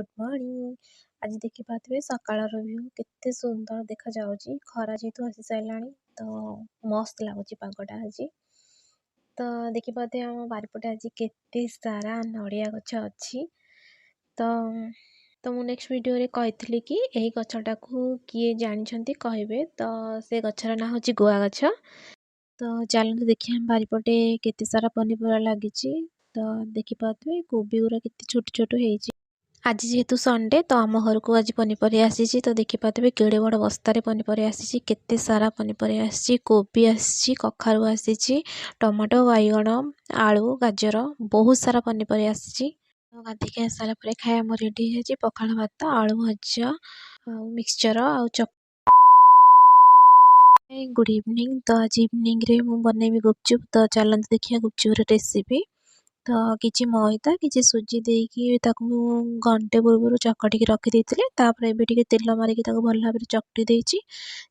Good morning. आज देखि पारे सकाळर व्यू केते सुंदर देखा जाउची। खरा जेतु आसी साइलानी तो मस्त लागुची पागटा आज। तो देखि पारे हम बारिपटे आज केते सारा नड़िया गछ अछि। तो तो मु नेक्स्ट वीडियो रे कहितली कि एही गछटा को किए जानिछंती कहबे। तो से गछर ना होची गुआ गछ। तो चलते देखिए हम बारिपटे केते सारा पनीपरिया लागिची। तो देखि पारे कोबी गुरा केते छोट छोट हेइची। आज जेहेतु संडे तो आम घर को आज पनीपरिया आसी। तो देखि पारे केड़े बड़ बस्तार पनीपरिया आसी। केते सारा पनीपरिया आसी। कोबी आसी, कखारु आसी, टमाटो, बैगण, आलू, गाजर बहुत सारा पनीपरिया आसी। तो गाधिक आसारा पर खाया मोर रेडी है पखाल भात, आलू भजा, मिक्सचर आउ गुड इवनिंग। तो आज इवनिंग रे मु बनैबी गुपचुप। तो चलते देखिए गुपचुप रेसिपी। तो किछि मैदा किछि सुजी देकी ताकू घंटे पूर्व चकटिकी रखी देइतिले। तापर एबे टिके तेल मारिकी ताकू भल भाबरे चकटी देइछि।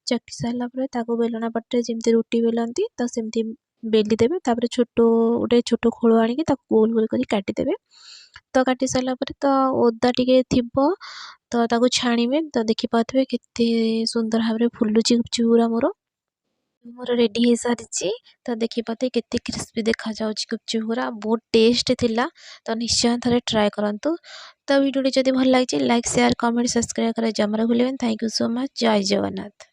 चकटी सारला परे ताकू बेलना पट्टे जेमती रोटी बेलंती तो सेमती बेली देबे। तापर छोटो गोटे छोटो खोल आनिकी ताकू गोल गोल करी काटी देबे। तो काटी सारला परे तो ओदा टिके थिबो तो ताकू छाणीबे। तो देखि पाथबे केते सुंदर भाबरे फुल्लुची गुपचुप गुरा मोर रेडी हो सारी। तो देखि पाते केते क्रिस्पी देखा जाउची गुपचुप गुरा बहुत टेस्ट थिला। तो निश्चय थरे ट्राई करंतु। तो वीडियो जदि भल लागिछि लाइक शेयर कमेंट सब्सक्राइब करे जमरा भूलेबेन। Thank you so much. जय जगन्नाथ।